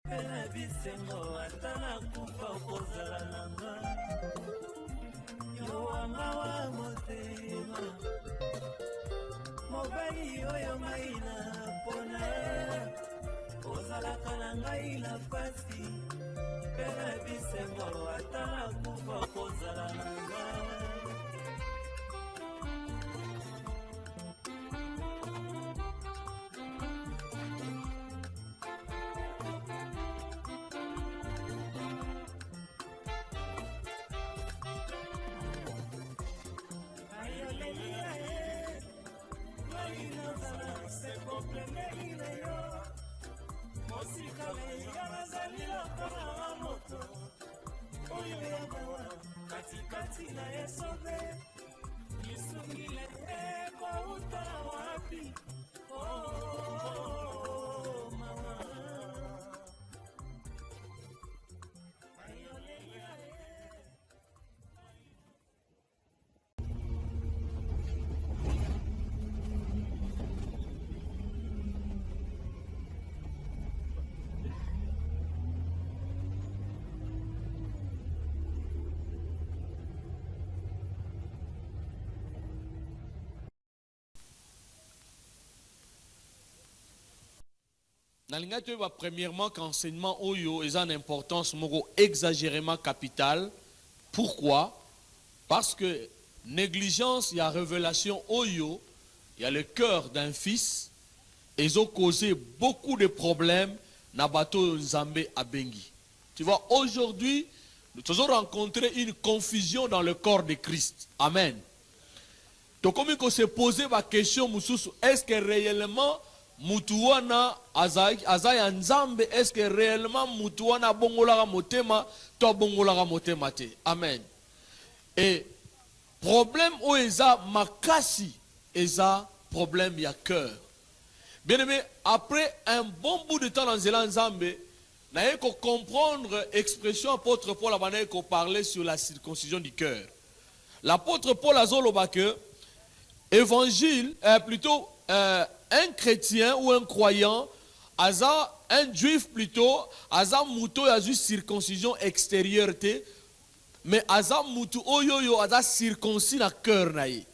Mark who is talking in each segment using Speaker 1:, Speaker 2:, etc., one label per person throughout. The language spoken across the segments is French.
Speaker 1: Pela bisengo atana kufa kozala nanga yo wanga wa motema mobali oyo ngai na pona ozalaka na ngai na pasi pela bisengo atana kufa kozala nanga. Katikati na esobe nisungile eko utara wapi oh mama
Speaker 2: Nalinga va premièrement qu'enseignement oyo est en importance moko exagérément capitale. Pourquoi? Parce que négligence, il y a révélation oyo, il y a le cœur d'un fils, et ils ont causé beaucoup de problèmes na bateau Nzambe Abengi. Tu vois, aujourd'hui, nous avons rencontré une confusion dans le corps de Christ. Amen. Donc, comme il s'est posé la question, est-ce que réellement Mutuwana azaya nzambe, est-ce que réellement mutuwana bongola motema to bongola motema te? Amen. Et problème où eza makasi eza problème ya cœur. Bien aimé, après un bon bout de temps dans Zélan Nzambe, n'a qu'on comprendre expression apôtre Paul a qu'on parlait sur la circoncision du cœur. L'apôtre Paul a zoloba que évangile plutôt un chrétien ou un croyant, aza un juif plutôt, aza muto ya juste circoncision extérieure te, mais aza muto oyoyo aza circoncis na cœur naï.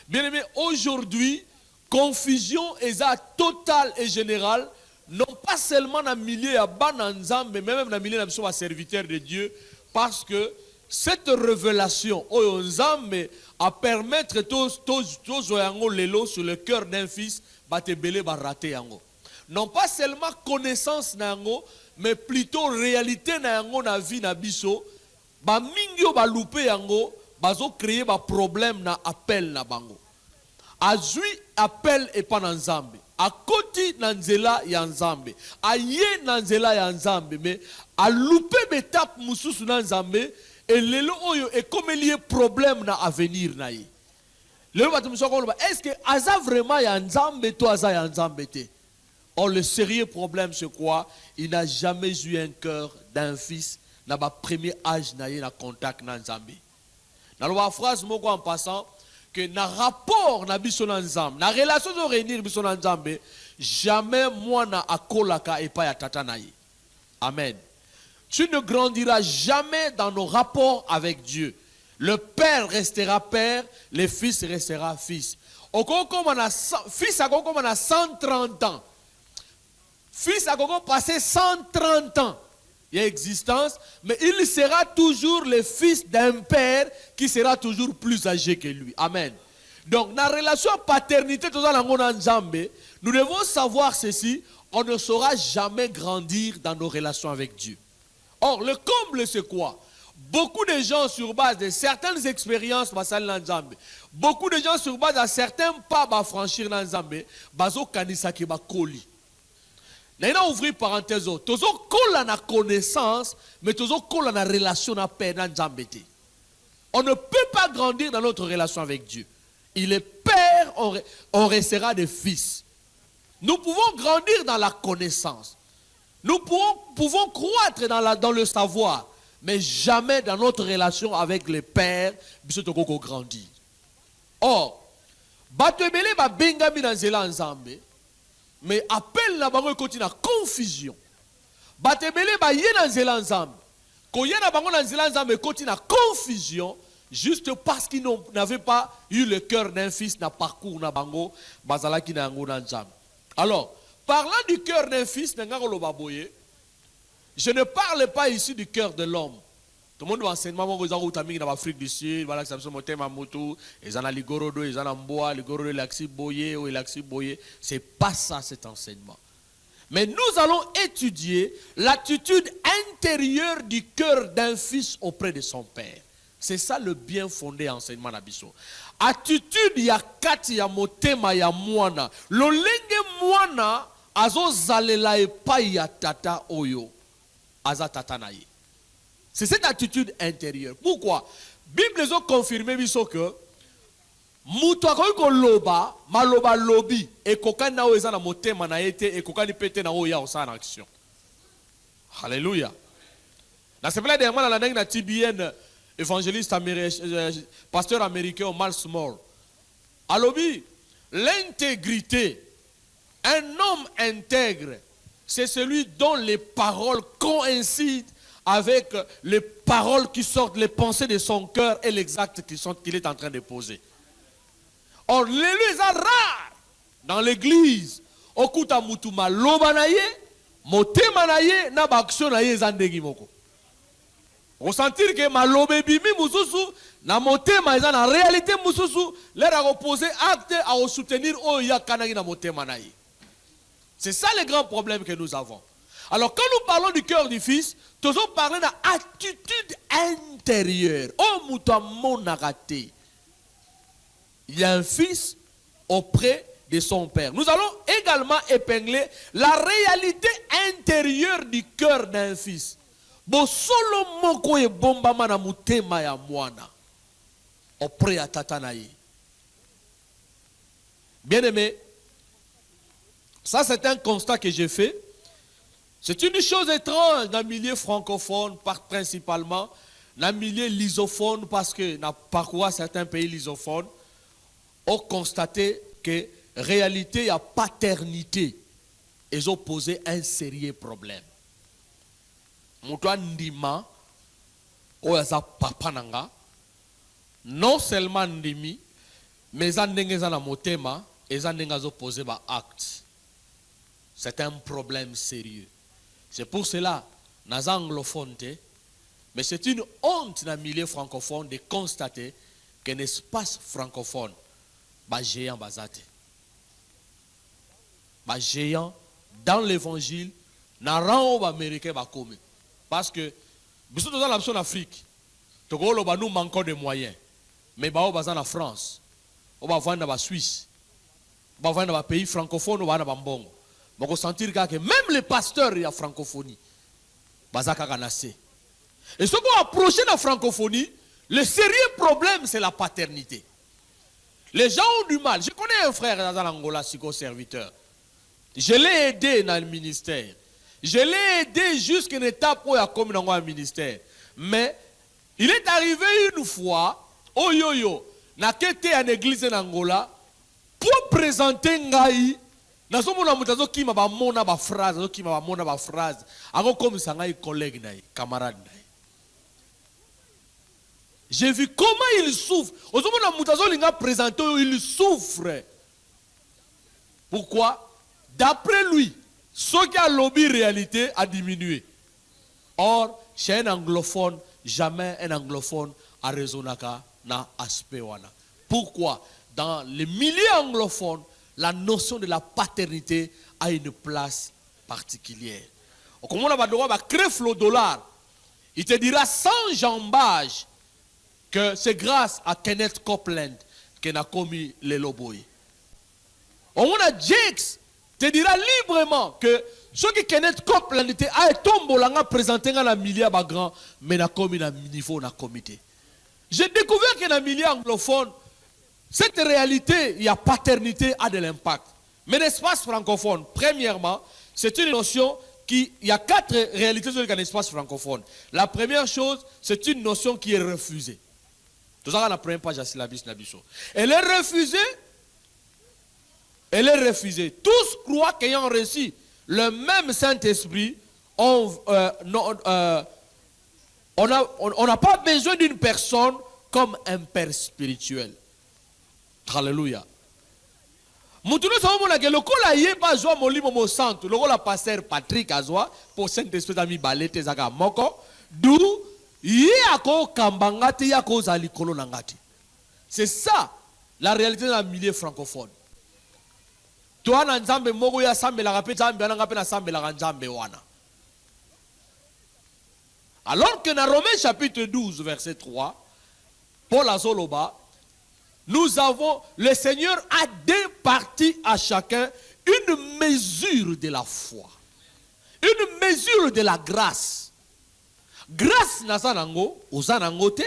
Speaker 2: Bien aimé, aujourd'hui, confusion est totale et générale, non pas seulement dans le milieu ya bananzambe, mais même dans le milieu de serviteur de Dieu, parce que cette révélation oyo nzambe à permettre tous lelo sur le cœur d'un fils batebele baraté yango. Non pas seulement connaissance na yango, mais plutôt réalité na yango na vie na biso, ba mingyo ba loupé yango, bazo créer ba problème na appel na bango. Azui appel et pas nzambe. A koti na nzela ya nzambe. A ye na nzela ya nzambe, mais a loupé betap mususu na nzambe. Et lelo oyo est comme lié problème na avenir na yi. Lelo batumso ko est-ce que aza vraiment ya nzambe to aza ya nzambe te? Or le sérieux problème c'est quoi? Il n'a jamais eu un cœur d'un fils na ba premier âge na yi na contact na nzambe. Na lo phrase moko en passant que na rapport na biso na nzambe, na relation de réunir biso na nzambe, jamais moi na akolaka et pas ya tata na yi. Amen. Tu ne grandiras jamais dans nos rapports avec Dieu. Le père restera père, le fils restera fils. Fils a comme 130 ans. Fils a comme passé 130 ans d'existence, mais il sera toujours le fils d'un père qui sera toujours plus âgé que lui. Amen. Donc, dans la relation paternité, nous devons savoir ceci, on ne saura jamais grandir dans nos relations avec Dieu. Or, le comble, c'est quoi? Beaucoup de gens sur base de certaines expériences, beaucoup de gens sur base de certains pas à franchir dans Nzambe, bazo kanisa ki ba koli. N'a ouvrir parenthèse, tozo kola na connaissance, mais tozo kola na relation na paix dans Nzambe. On ne peut pas grandir dans notre relation avec Dieu. Il est père, on restera des fils. Nous pouvons grandir dans la connaissance. Nous pouvons croître dans le savoir, mais jamais dans notre relation avec les pères, bisotoko grandir. Or, batebele ba bengami na nzela nzambe, mais appel na bango ekoti na confusion. batebele ba yena nzela nzambe. Ko yena bango na nzela nzambe koti na confusion juste parce qu'ils n'avaient pas eu le cœur d'un fils na parcours na bango bazalaki na yango na nzambe. Alors, parlant du cœur d'un fils, je ne parle pas ici du cœur de l'homme. Tout le monde va enseignement dans l'Afrique du Sud, voilà, ça me semble Motu, ils en ont ligorodo, ils en ont bois, ligorodo, l'axi boyé ou l'axi boyé. C'est pas ça cet enseignement. Mais nous allons étudier l'attitude intérieure du cœur d'un fils auprès de son père. C'est ça le bien fondé enseignement d'Abisso. Attitude ya kati ya motema ya mwana. Lolenge mwana azo zalela epai ya tata oyo. Aza tata na ye. C'est cette attitude intérieure. Pourquoi? Bible zo confirme biso que mutu akoki koloba maloba lobi ekokani na oyo eza na motema na ye te ekokani pete na oyo ya osala na action. Alléluia. Na sepela de mwana la ndenge na TBN évangéliste pasteur américain Omar Small. Alobi, l'intégrité, un homme intègre, c'est celui dont les paroles coïncident avec les paroles qui sortent, les pensées de son cœur et l'exact qu'il est en train de poser. Or, l'élu est rare dans l'église. Okuta mutuma loba na ye, motema na ye, na ba action na ye zandegi moko. Ressentir que malobe bimi mususu na motema eza na réalité mususu leur a opposé acte à soutenir oya kanagi na motema na ye. C'est ça le grand problème que nous avons. Alors quand nous parlons du cœur du fils, nous allons parler de l'attitude intérieure. Oh muta monarate. Il y a un fils auprès de son père. Nous allons également épingler la réalité intérieure du cœur d'un fils. Bosolo moko e bomba mana mutema ya mwana auprès ya tata na ye. Bien aimé, ça c'est un constat que j'ai fait. C'est une chose étrange dans le milieu francophone, principalement dans le milieu lusophone, parce que dans parcours certains pays lusophones ont constaté que réalité il y a paternité. Ils ont posé un sérieux problème. Mutwa ndima oyaza papa nanga non seulement ndimi mais ndenge za na motema eza ndenge zo poser ba acte. C'est un problème sérieux. C'est pour cela nas anglophones mais c'est une honte dans le milieu francophone de constater qu'un espace francophone ba géant bazate. Ba géant dans l'évangile na rang américain ba commun. Parce que, nous sommes en Afrique, nous manquons de moyens. Mais nous sommes en France, nous sommes en Suisse, nous sommes dans les pays francophones, nous sommes en Bongo. Nous allons sentir que même les pasteurs de la francophonie, nous sommes en nassé. Et ce qu'on approche de la francophonie, le sérieux problème, c'est la paternité. Les gens ont du mal. Je connais un frère dans l'Angola, psycho-serviteur. Je l'ai aidé dans le ministère. Je l'ai aidé jusqu'à une étape où il a commis dans un ministère. Mais il est arrivé une fois, oh yo yo, na kete en église en Angola, pour présenter Ngaï, na somo na mutazo ki ma ba mona ba phrase, zo ki ma ba mona ba phrase, ako comme ça ngai collègue naï, camarade naï. J'ai vu comment il souffre. Au somo na mutazo linga présenter, il souffre. Pourquoi? D'après lui, ce qui a lobby réalité a diminué. Or, chez un anglophone, jamais un anglophone a raisonné na aspect wana. Pourquoi? Dans les milieux anglophones, la notion de la paternité a une place particulière. Comme on a créé le dollar, il te dira sans jambage que c'est grâce à Kenneth Copeland qu'il a commis les loboy. On a Jakes te dira librement que ce qui Kenneth Copeland était à tombolanga présenté dans la milieu grand mais na commis na niveau na comité. J'ai découvert que dans le milieu anglophone cette réalité, il y a paternité a de l'impact. Mais l'espace francophone, premièrement, c'est une notion qui il y a 4 réalités dans l'espace francophone. La première chose, c'est une notion qui est refusée. Tout ça la première page à syllabus nabiso. Elle est refusée. Elle est refusée. Tous croient qu'ayant reçu le même Saint-Esprit, on n'a pas besoin d'une personne comme un père spirituel. Alléluia. Mutuno savons que le kola yé pas joie molimo mo santo, le kola pasteur Patrick Azwa pour Saint-Esprit ami balete zaka moko, d'où yé ako kambangati yako zali kolo nangati. C'est ça la réalité dans le milieu francophone. Toi na nzambe moko ya sambe la rapé nzambe na na sambe la nzambe wana. Alors que dans Romains chapitre 12 verset 3, Paul Azoloba, nous avons, le Seigneur a départi à chacun une mesure de la foi, une mesure de la grâce. Grâce na sanango, ozanango te,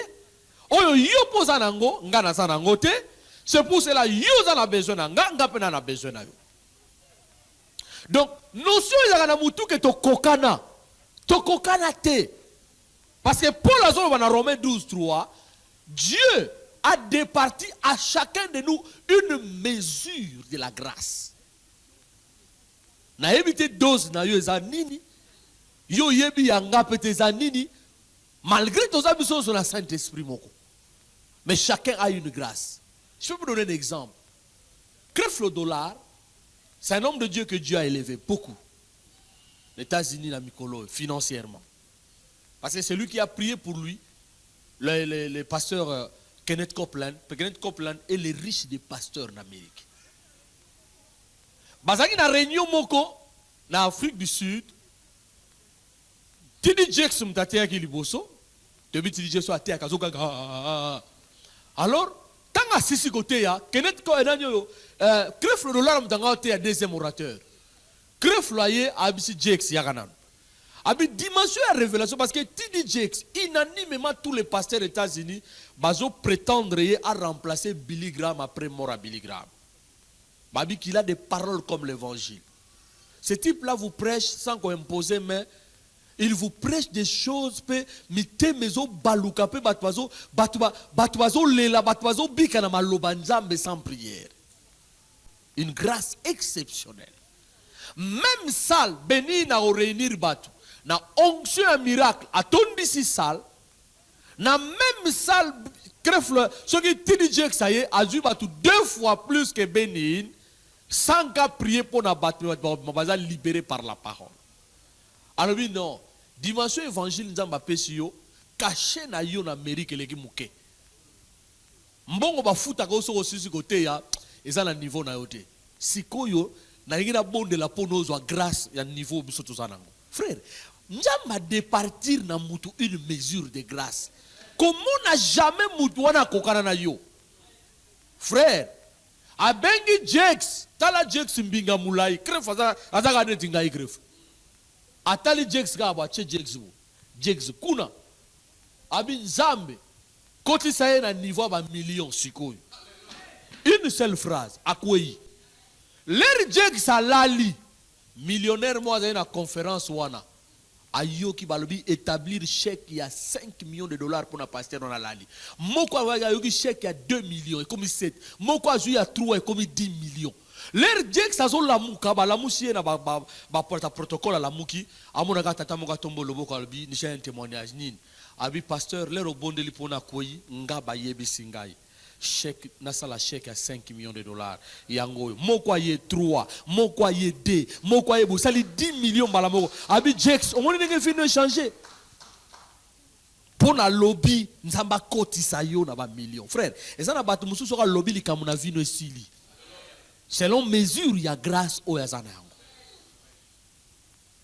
Speaker 2: oyo yo pozanango, nga na sanango te, c'est pour cela yo zana besoin na nga pena na besoin na yo. Donc, notion ya na mutu ke to kokana te. Parce que Paul Azoloba dans Romains 12, 3, Dieu a départi à chacun de nous une mesure de la grâce. Na évité dose na yo zanini, yo yebi yanga pete zanini, malgré tous les sur la Saint-Esprit moko. Mais chacun a une grâce. Je peux vous donner un exemple. Creflo Dollar, c'est un homme de Dieu que Dieu a élevé beaucoup. Les États-Unis, la Mikolo, financièrement. Parce que c'est lui qui a prié pour lui, le pasteur Kenneth Copeland. Kenneth Copeland est le riche des pasteurs en Amérique. Bazaki na réunion moko na Afrique du Sud. Tidi Jakes mtatea ki liboso. Tebi Tidi Jakes atea kazoka. Alors, tanga sisi kote ya Kenneth Copeland yo Creflo Dollar mtanga te ya deuxième orateur. Creflo aye abisi Jakes yakanan. Abi dimension à révélation parce que T.D. Jakes, unanimement tous les pasteurs des États-Unis, bazo prétendre à remplacer Billy Graham après mort à Billy Graham. Babi qu'il a des paroles comme l'évangile. Ce type-là vous prêche sans qu'on impose, mais il vous prêche des choses, pe mite mezo baluka pe batwazo lela batwazo bikana malobanzambe sans prière. Une grâce exceptionnelle. Même salle béni na réunir batu. Na onction un miracle à tondi si salle. Na même salle crefle ce qui T.D. Jakes ça y est a dû battu 2 fois plus que Bénin sans qu'à prier pour na battre libéré par la parole. Alors oui non, dimension évangile nzamba pesio caché na yo na Amérique leki muke. Mbongo ba futa ko so sisi côté ya eza na niveau na yote. Sikoyo na ngina bonde la ponozo a grâce ya niveau biso tozanango. Frère, Njamba départir na mutu une mesure de grâce. Comment n'a jamais mutu wana kokana na yo? Frère, abengi Jakes, tala Jakes mbinga mulai, kref azaga netinga ikref. Atali Jakes ga abache Jakes wo. Jakes kuna. Abi Nzambe. Koti saye na niveau ba million sikoyo. Une seule phrase, akwei. L'air Jakes alali. Millionnaire moi dans une conférence wana ayo ki balobi établir chèque il y a 5 millions de dollars pour na pasteur dans la lali moko ayo ki chèque il y a 2 millions et comme 7 moko azu ya 3 et comme 10 millions l'air Jakes sazo la muka ba la musie na ba protocole la muki amona ka tata moka tombo loboko albi ni un témoignage nini abi pasteur l'air obondeli pona koyi nga ba yebisi ngai chèque nasala chèque à 5 millions de dollars yango moko aye 3 moko aye 2 moko aye bosali 10 millions bala moko abi Jakes on moni ndenge fini changer pona lobby nzamba kotisa yo na ba millions frère eza na bato mususu ka lobby likamu na vino esili selon mesure ya grâce o yazana yango.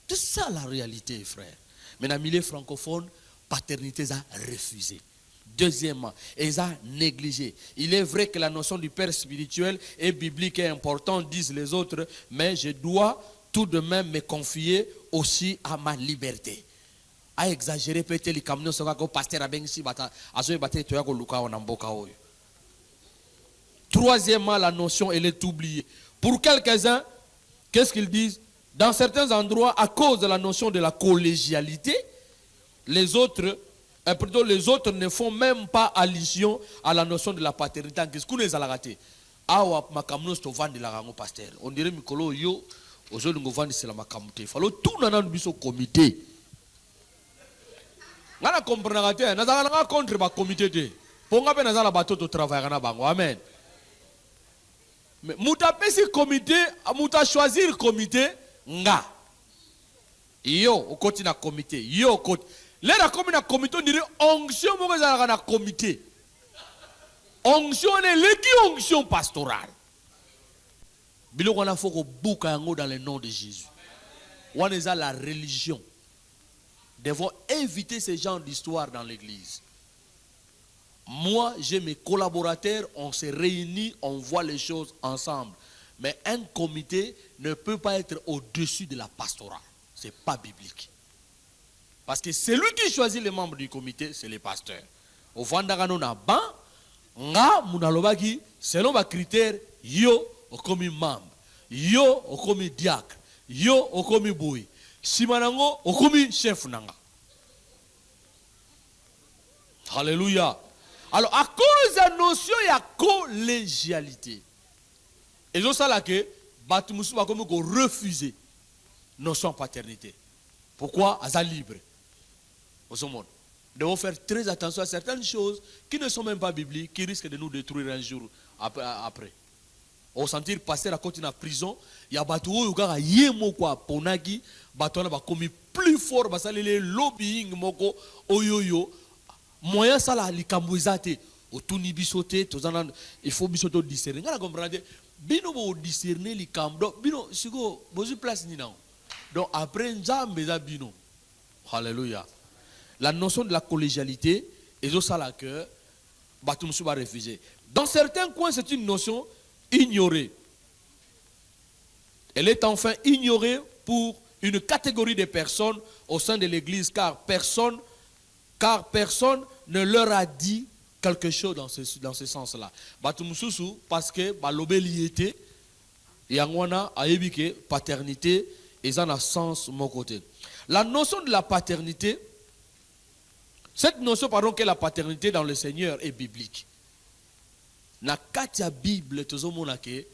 Speaker 2: C'est ça la réalité frère. Mais dans le milieu francophone paternité a refusé. Deuxièmement, ils ont négligé. Il est vrai que la notion du père spirituel est biblique et importante, disent les autres, mais je dois tout de même me confier aussi à ma liberté. A exagéré peut-être les camions sur le pasteur a bien ici, Troisièmement, la notion elle est oubliée. Pour quelques-uns, qu'est-ce qu'ils disent? Dans certains endroits, à cause de la notion de la collégialité, les autres ne font même pas allusion à la notion de la paternité. Qu'est-ce qu'on est à la raté? On dirait Mikolo yo Aujourd'hui, nous avons dit ma comité. Il faut tout dans le comité. Nous comprenons que nous avons contre le comité. Pour nous, nous avons bateau de travail. Amen. Mais nous avons comité, nous avons choisi le comité. Nga. Yo, au côté du comité. Yo, au côté. Là, la comité, on dirait onction, nous avons un comité. Onction, c'est l'onction pastorale. Bilo wana foko buka yango dans le nom de Jésus. Wana eza la religion. Devons éviter ce genre d'histoire dans l'église. Moi, j'ai mes collaborateurs, on se réunit, on voit les choses ensemble. Mais un comité ne peut pas être au-dessus de la pastorale. Ce n'est pas biblique. Parce que celui qui choisit les membres du comité, c'est les pasteurs. Au Vandagano na ban, nga munalobaki, selon ma critère, yo, okomi membre, yo okomi diacre, yo okomi boui, simanango okomi chef nanga. Alléluia. Alors à cause de la notion il y a collégialité. Et c'est ça là que Batumusu va comme refuser notion paternité. Pourquoi? Aza libre. Au monde. Nous devons faire très attention à certaines choses qui ne sont même pas bibliques, qui risquent de nous détruire un jour après. Au sentir passer à côté de la prison, il y a bateau où il y a quoi ponagi, bateau là commis plus fort, parce que les lobbying moko oyoyo, moyen ça là likambuizate, au tout ni bisoté, il faut bisoto discerner. Vous comprenez? Bino bo discerner likamdo, bino sigo bozu place ni non. Donc après nzambe za bino. Alléluia. La notion de la collégialité est ça là que bateau monsieur va refuser. Dans certains coins, c'est une notion ignorée. Elle est enfin ignorée pour une catégorie de personnes au sein de l'église, car personne ne leur a dit quelque chose dans ce sens-là. Batumususu, parce que l'obéliété, yangwana aébike paternité, et en a sens mon côté. La notion de la paternité, cette notion, pardon, que la paternité dans le Seigneur est biblique. Na katia Bible tozomona ke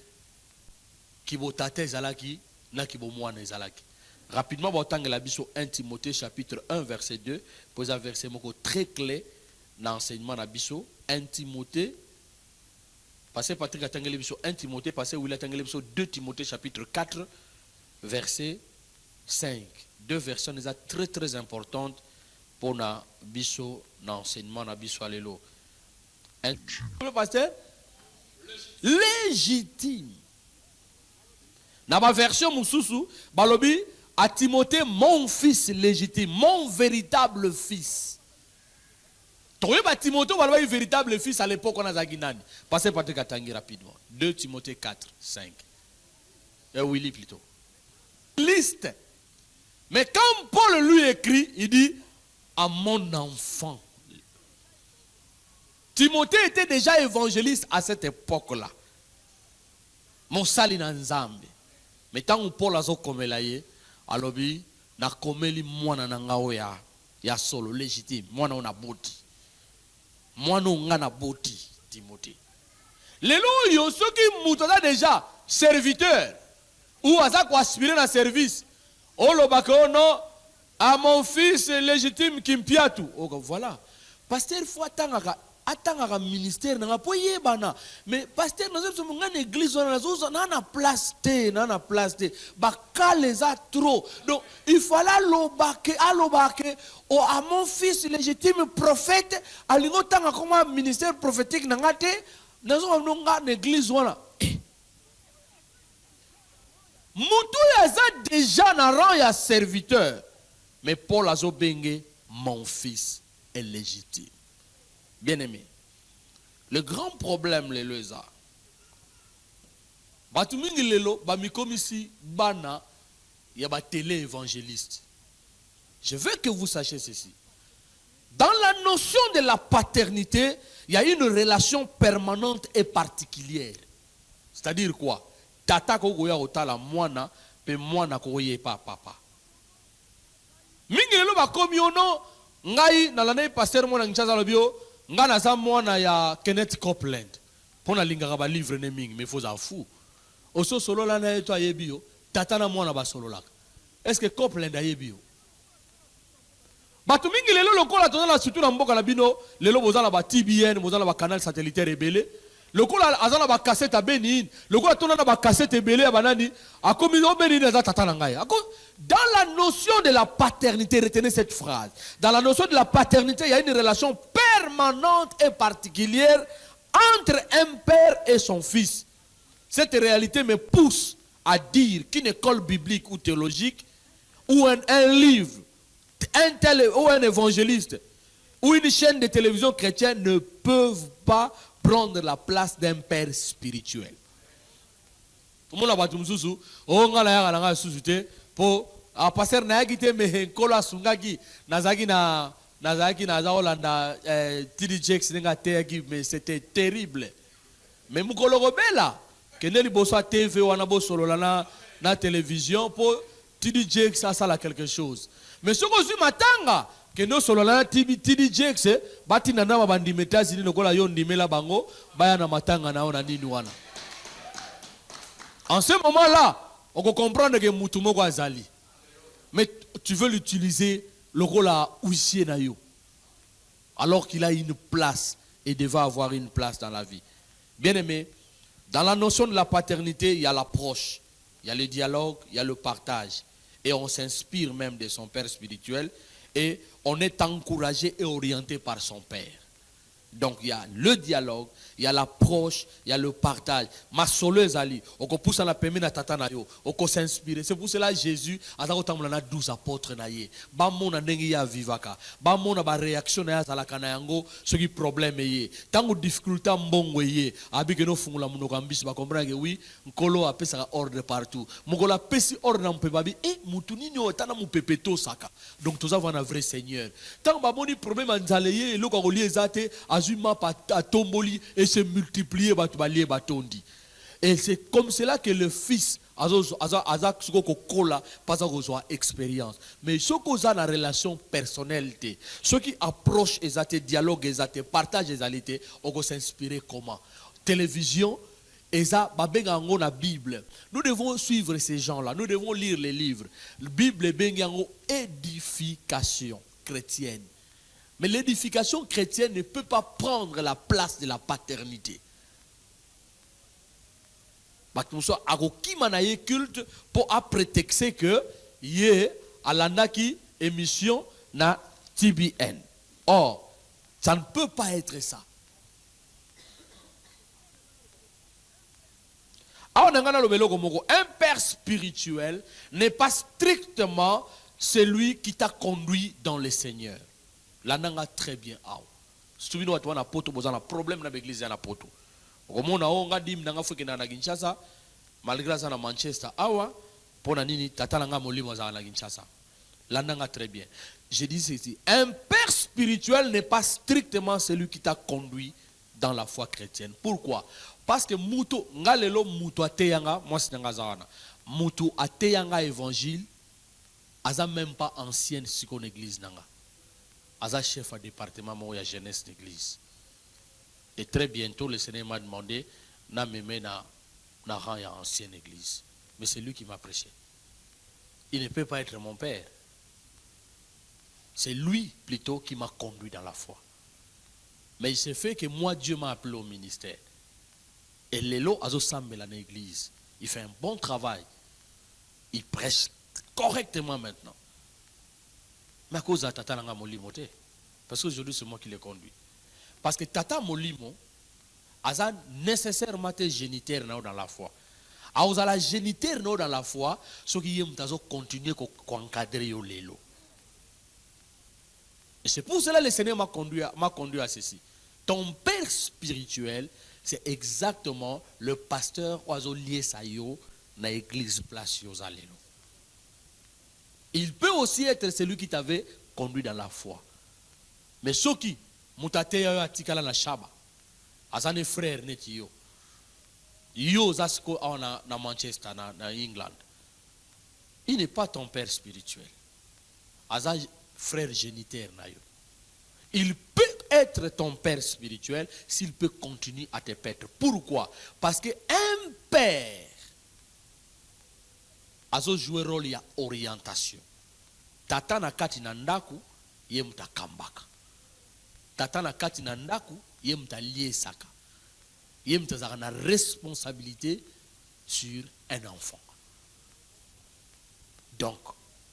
Speaker 2: kibo tate zalaki na kibo mwana zalaki. Rapidement botangela biso 1 Timothée chapitre 1 verset 2, pose un verset moko très clair dans l'enseignement na biso 1 Timothée. Passez Patrick atangela biso 1 Timothée, passez Will atangela biso 2 Timothée chapitre 4 verset 5. Deux versets très très importantes pour na biso na enseignement na biso alelo. Le pasteur légitime. Dans ma version Moussousou, balobi à Timothée mon fils légitime, mon véritable fils. Trouvez pas Timothée balobi véritable fils à l'époque on a zaginani. Passez par Katangi rapidement. 2 Timothée 4 5. Et Willy plutôt. Liste. Mais quand Paul lui écrit, il dit à mon enfant. Timothée était déjà évangéliste à cette époque-là. Mon salina nzambe. Mais tant que Paul a zo komelaye, alobi na komeli mwana nangao ya solo légitime. Mwana ona boti. Mwana nga na boti Timothée. Lelo yo soki mutoza déjà serviteur ou aza ko aspirer na service. Olobako non à mon fils légitime Kimpiatu. Oh voilà. Pasteur faut attendre un ministère n'a pas yébana mais pasteur nous sommes en église on a place les a trop donc il fallait l'obake à mon fils légitime prophète à l'ingotanga comme un ministère prophétique n'angate nous sommes en église on Moutou yaza déjà na rang ya serviteur mais Paul azo benge mon fils est légitime. Bien-aimé, le grand problème, les leza, batumingi lelo, bamikomisi bana, y a ba télé évangéliste. Je veux que vous sachiez ceci. Dans la notion de la paternité, il y a une relation permanente et particulière. C'est-à-dire quoi? Tata kogoya otala mwana, pe mwana kogoye pa papa. Mingi lelo bakomi ono, ngai nalane pasteur mwana nchaza lobio, nga naza mwana ya Kenneth Copeland. Pona lingaka ba livre ne mingi, mais faut en fou. Oso solo la na eto ayebio, tatana mwana basololaka. Est-ce que couple ndayebi? Batu mingi lelo lokola tozala surtout na mboka na bino, lelo bozala ba TBN, bozala ba canal satellitaire ebele. Lokola azala ba cassette a Benin, lokola tona na ba cassette ebele ya banani, akomi o Benin za tatana ngai. Dans la notion de la paternité, retenez cette phrase. Dans la notion de la paternité, il y a une relation permanente et particulière entre un père et son fils. Cette réalité me pousse à dire qu'une école biblique ou théologique, ou un livre, ou un évangéliste, ou une chaîne de télévision chrétienne ne peuvent pas prendre la place d'un père spirituel. Tout le monde a battu Moussou, on a la société pour a passer na yagite mehenkola sungagi nazaki na zaolanda TD Jakes nenga teyaki, mais c'était terrible. Mais mukolo robela keneli boso TV wana bo solola na télévision pour TD Jakes ça sala quelque chose. Mais ce que matanga que nous solola TD Jakes bati na na bandi metazi ni lokola yo ndimela bango baya na matanga na ona nini wana. En ce moment-là, on peut comprendre que mutu moko azali. Mais tu veux l'utiliser le rôle à huissier nayo. Alors qu'il a une place et devait avoir une place dans la vie. Bien aimé, dans la notion de la paternité, il y a l'approche, il y a le dialogue, il y a le partage. Et on s'inspire même de son père spirituel et on est encouragé et orienté par son père. Donc il y a le dialogue, il y a l'approche, il y a le partage. Ma soleuse ali, on pousse à la pemina tatana yo, on s'inspire. C'est pour cela Jésus a dit 12 apôtres naie. Ba mona ndengi ya vivaka. Ba mona ba réaction na za la kana yango, ce qui problème yé. Tango difficulté mbongo yé, abi que no fungula muno kambisi ba comprendre que oui, nkolo a pesa ordre partout. Mukola pesi ordre na mpebabi mutu nini o tana mu pepeto saka. Donc tous avons un vrai Seigneur. Tango ba moni problème nzaleye eloko ko liezate azuma pa tomboli et se multiplier batubalier batondi. Et c'est comme cela que le fils azak soko kola pas avoir expérience. Mais ce qu'on a la relation personnelle, ceux qui approchent et dialogue et partagent les on peut s'inspirer comment? Télévision Eza babengango na Bible. Nous devons suivre ces gens-là. Nous devons lire les livres. La Bible est bengango édification chrétienne. Mais l'édification chrétienne ne peut pas prendre la place de la paternité. Bakmuso agokima na ye culte pour prétexter que yé alanaki émission na TBN. Or, ça ne peut pas être ça. Un père spirituel n'est pas strictement celui qui t'a conduit dans le Seigneur. La nanga très bien. Souvenez-vous, tu as un poto, tu as un problème dans l'église, na poto. Comme on a dit, nanga fuki na Kinshasa, malgré ça na Manchester, awa, pour nini, tata nanga molimo za na Kinshasa. La nanga très bien. Je dis ceci, un père spirituel n'est pas strictement celui qui t'a conduit dans la foi chrétienne. Pourquoi? Parce que muto ngalelo muto ateyanga, moi c'est nanga zawana. Muto ateyanga évangile, aza même pas ancienne si qu'on église nanga. Aza chef à département de la jeunesse d'église. Et très bientôt, le Seigneur m'a demandé, na mémé na rang ya ancienne église. Mais c'est lui qui m'a prêché. Il ne peut pas être mon père. C'est lui plutôt qui m'a conduit dans la foi. Mais il s'est fait que moi, Dieu m'a appelé au ministère. Et Lélo Azo Sambela dans l'église. Il fait un bon travail. Il prêche correctement maintenant. Mais à cause de Tata Nanga Molimo, parce qu'aujourd'hui c'est moi qui le conduis. Parce que Tata Molimo a nécessairement été géniteur dans la foi. A la géniteur dans la foi, ce qui est continuer à encadrer Lélo. Et c'est pour cela que le Seigneur m'a conduit à ceci. Ton père spirituel, c'est exactement le pasteur Oiseau lié Sayo dans l'église place Yosalelo. Il peut aussi être celui qui t'avait conduit dans la foi. Mais ceux qui mutate ya tikala na shaba, azane frère neti yo. Yo zasko na Manchester na England. Il n'est pas ton père spirituel. Azan frère géniteur na yo. Il peut être ton père spirituel s'il peut continuer à te paître. Pourquoi? Parce qu'un père azo jouer rôle ya orientation. Tata na kati na ndaku ye muta kambaka. Tata na kati na ndaku ye muta liesaka. Ye muta zaka na responsabilité sur un enfant. Donc,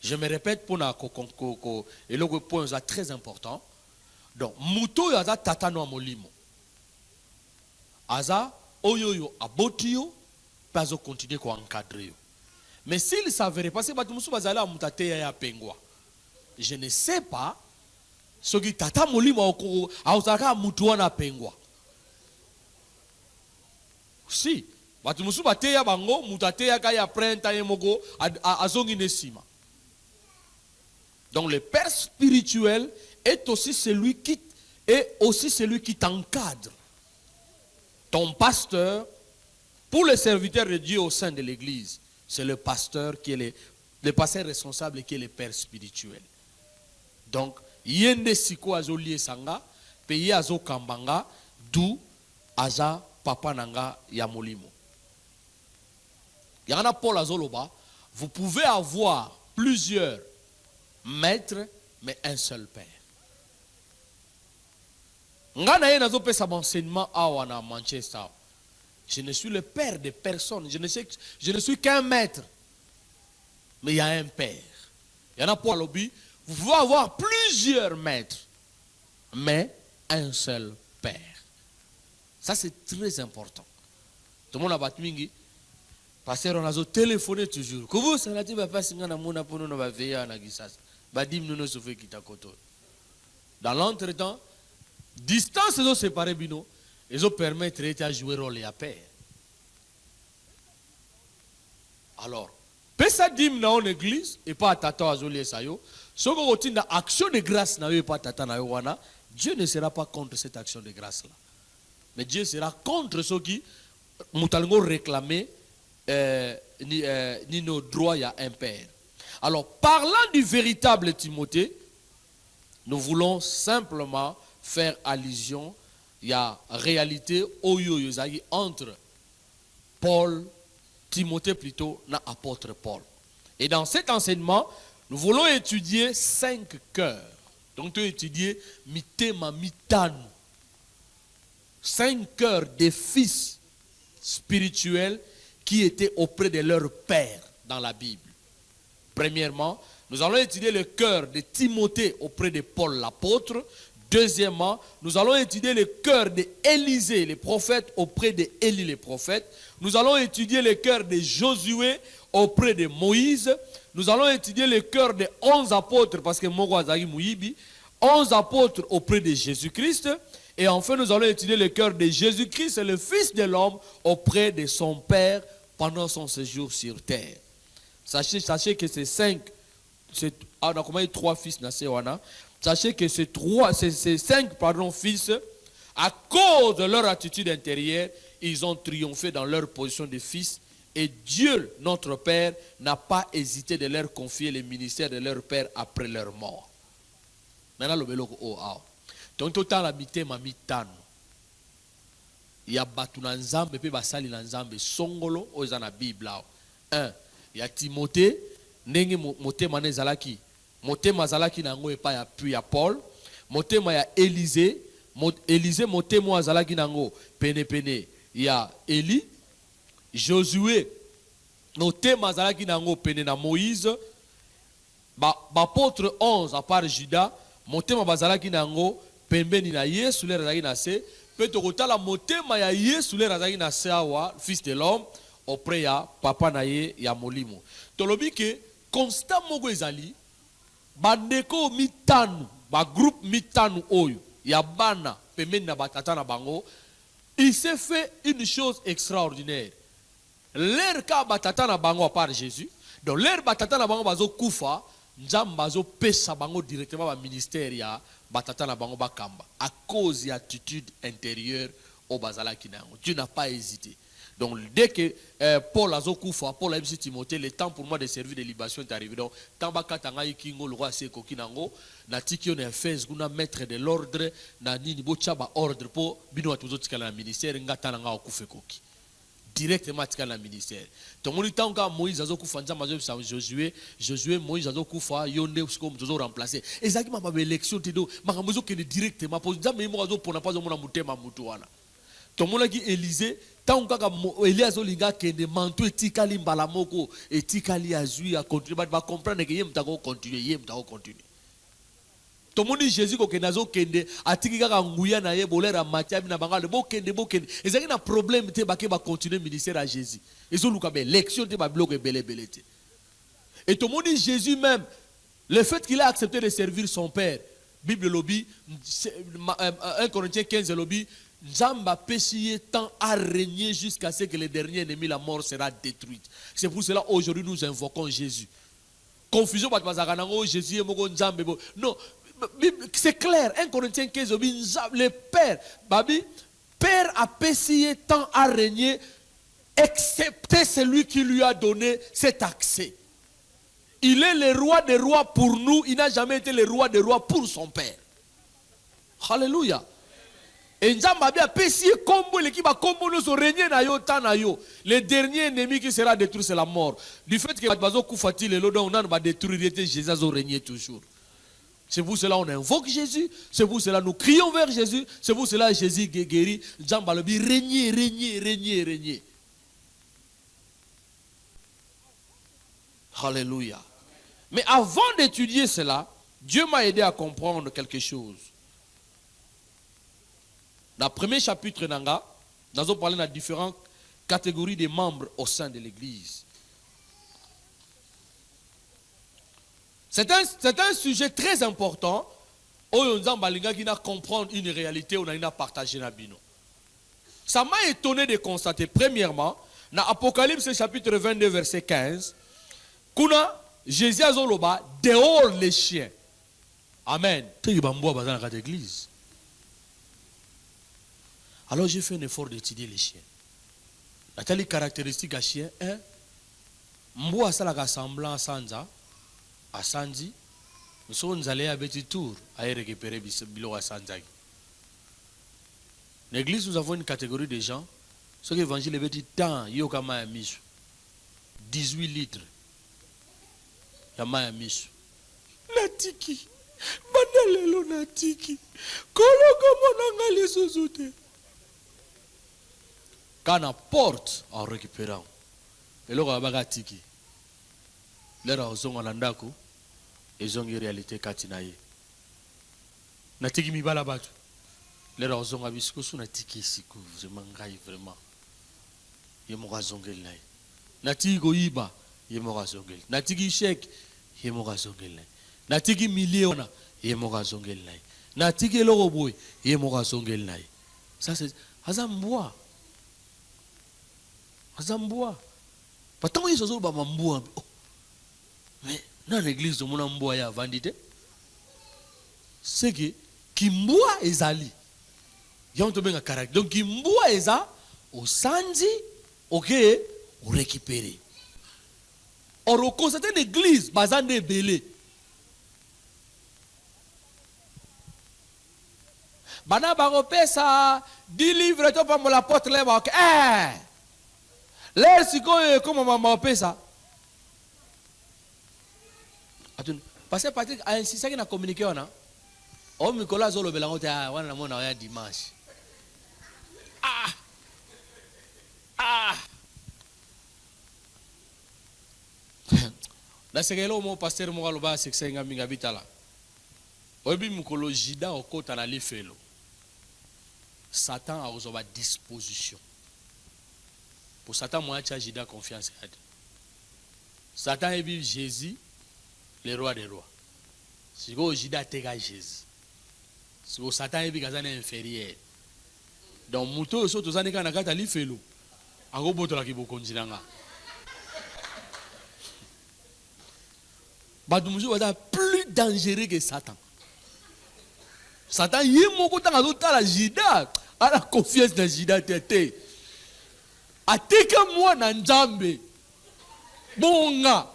Speaker 2: je me répète pour na et le point est très important. Donc, muto yaza tata no molimo. Aza oyoyo abotio pas continuer ko encadrer. Mais s'il s'avérait parce que batumusu bazala mutate ya pengwa. Je ne sais pas ce qui tata molimo oko auzaka mutu wana pengwa. Si batumusu bateya bango mutate ya kaya prenta yemoko azongi nesima. Donc le père spirituel est aussi celui qui t'encadre. Ton pasteur, pour les serviteurs de Dieu au sein de l'église, c'est le pasteur qui est le pasteur responsable qui est le père spirituel. Donc, yende siko azolie sanga, paye azo kambanga, d'où aza papa nanga ya molimo. Yana Paul azoloba, vous pouvez avoir plusieurs maîtres, mais un seul père. Ngana ye nazo pesa enseignement awa na Manchester. Je ne suis le père de personne. Je ne suis qu'un maître. Mais il y a un père. Il y en a pour lobby. Vous pouvez avoir plusieurs maîtres, mais un seul père. Ça c'est très important. Tout le monde a battu. Pasteur, on a téléphoné toujours. Comment ça n'a-t-il pas passé dans mon appel nous va veiller à Nagisas. Badim nous nous sauver qui t'a koto. Dans l'entretemps, distance ils ont séparé bino, ils ont permis de jouer rôle à père. Alors, pesa dim na en église et pas tata azoli sayo. Ce qu'on retient dans action de grâce na yo et pas tata na yo wana, Dieu ne sera pas contre cette action de grâce là. Mais Dieu sera contre ceux qui mutalingo réclamer ni nos droits à un père. Alors, parlant du véritable Timothée, nous voulons simplement faire allusion à la réalité entre Paul, Timothée plutôt, et l'apôtre Paul. Et dans cet enseignement, nous voulons étudier 5 cœurs. Donc, tu as étudié mitema mitanu. 5 cœurs des fils spirituels qui étaient auprès de leur père dans la Bible. Premièrement, nous allons étudier le cœur de Timothée auprès de Paul l'apôtre. Deuxièmement, nous allons étudier le cœur d'Élisée, les prophètes, auprès d'Élie, les prophètes. Nous allons étudier le cœur de Josué auprès de Moïse. Nous allons étudier le cœur des 11 apôtres, parce que Mogo Azari Mouyibi, 11 apôtres auprès de Jésus-Christ. Et enfin, nous allons étudier le cœur de Jésus-Christ, le Fils de l'homme, auprès de son Père pendant son séjour sur terre. Sachez que ces 5, on a combien 3 fils na Sewana. Sachez que ces 5 fils, à cause de leur attitude intérieure, ils ont triomphé dans leur position de fils. Et Dieu, notre Père, n'a pas hésité de leur confier le ministère de leur Père après leur mort. Maintenant, le beloko o ao. Donc, tout le temps, la mitema mitano. Il y a batu na nzambe, pe basali na nzambe, songolo, o za na Bible. 1. Il y a Timothée, nenge motema ne zalaki. Motema zalaki na ngo epa ya puis ya Paul. Motema ya Élisée. Élisée motema zalaki na ngo pene pene. Il y a Élie. Josué, motema zalaki na ngo pene na Moïse. Apôtre 11 à part Judas. Motema bazalaki na ngo pembeni na Yesu le razaki na se. Peut-être kotala motema ya Yesu le razaki na se awa fils de l'homme. Auprès ya papa naye ya molimo. Tolobi ke constant moko ezali bandeko mitanu ba groupe mitanu oyo ya bana pembeni na batata na bango, il s'est fait une chose extraordinaire. Leur ka batata na bango à part Jésus, donc leur batata na bango bazo kufa, nzambe bazo pesa bango directement ba ministère ya batata na bango bakamba à cause de l'attitude intérieure au bazalaki na yango. Dieu n'a pas hésité. Donc dès que Paul a Zokoufa, Paul a dit Timothée, le temps pour moi de servir de libation est arrivé. Donc tant bakatanga ikingo le roi seko kinango, na tiki on fait guna maître de l'ordre, na nini bocha ba ordre pour bino atuzo tikala na ministère ngata nga okufe koki. directement à la ministère. Tout le monde tant que Moïse a kufa nzamba Josué Moïse a kufa yonde comme toujours remplacé. Et ça qui m'a élection tido makamozo qui est directement pour nzamba yemo azo pona pas mona mutema mutu wana. Tout le monde qui Élisée tant que Elias olinga kende manto etikali mbalamoko etikali azui a continuer va comprendre que yem tako continuer. Tout le monde dit Jésus ko kenazo kende atiki kaka nguya na ye bolera matiabi na bangale bokende et ça qui na problème te ba continuer ministère à Jésus et zo luka be élection te ba bloquer belé te et tout le monde dit Jésus même le fait qu'il a accepté de servir son père Bible lobby 1 Corinthiens 15 lobby Nzamba péchier tant à régner jusqu'à ce que le dernier ennemi la mort sera détruite. C'est pour cela aujourd'hui nous invoquons Jésus. Confusion pas bazakana Jésus moko Nzambe non. C'est clair, 1 Corinthiens 15, le Père, Père a péché tant à régner, excepté celui qui lui a donné cet accès. Il est le roi des rois pour nous, il n'a jamais été le roi des rois pour son Père. Alléluia. Et Nzamba a péché comme l'équipe a combo nous régner na yo tan na yo. Le dernier ennemi qui sera détruit c'est la mort. Du fait que bazo koufati le lodo on va détruire Jésus a régner toujours. C'est pour cela on invoque Jésus, c'est pour cela nous crions vers Jésus, c'est pour cela Jésus guérit, Nzamba le dit régner. Alléluia. Mais avant d'étudier cela, Dieu m'a aidé à comprendre quelque chose. Dans le premier chapitre, nous avons parlé de différentes catégories de membres au sein de l'Église. C'est un sujet très important. On a comprendre une réalité, on a partagé la bino. Ça m'a étonné de constater, premièrement, dans Apocalypse chapitre 22, verset 15, qu'on Jésus a dit dehors les chiens. Amen. Dans l'église. Alors j'ai fait un effort d'étudier les chiens. Les caractéristiques des chiens, mboa salaka semblant sanza. À Sanzi, nous sommes allés à petit tour à récupérer Bilo à Sanzaki. L'église, nous avons une catégorie de gens, ceux qui évangile le petit temps, Yokama Misu. 18 litres. Yama Misu. Natiki. Banalelo Natiki. Koloko monanga sozote. Quand on porte en récupérant, et là, on va tiki. Lera ozonga landako ezongi réalité katinaye natiki mibala batu lera ozonga bisiko suna tiki siku vraiment ngai vraiment yemoka zongeli naye natiki koyiba yemoka zongeli natiki chèque yemoka zongeli naye natiki miliona yemoka zongeli naye natiki eloko boy yemoka zongeli naye ça c'est azambwa patango yeso ba mambwa. Mais dans l'église, on a un bois à vandité. C'est que Kimboa est ali. Il y a un peu de caractère. Donc Kimboa est à au sanzi, ok, au récupérer. Or, au constater l'église, bazan de belé. Bana barope ça, 10 livres, tu peux me la porte là, ok. L'air, c'est comment maman paie ça. Parce que Patrick a insisté qu'il a communiqué. Oh, Nicolas Zolo Belangote a un dimanche. Dans ce cas-là, mon pasteur Moraloba, c'est que c'est un ami habitala. Obi Mukolo Jida au côté à l'effelo. Satan a reçu disposition. Pour Satan, moi, j'ai Jida confiance. Satan est vu Jésus. Le roi des rois. Si vous Jida tega Jésus. Si vous Satan est inférieur. Donc, Mouto, so tous les gens qui ont fait l'eau. En gros, boto la qui vous continue. Badoumouzo est plus dangereux que Satan. Satan, il est mon côté à la Jida. À la confiance de Jida tete. A teka moi dans Nzambe. Bonga.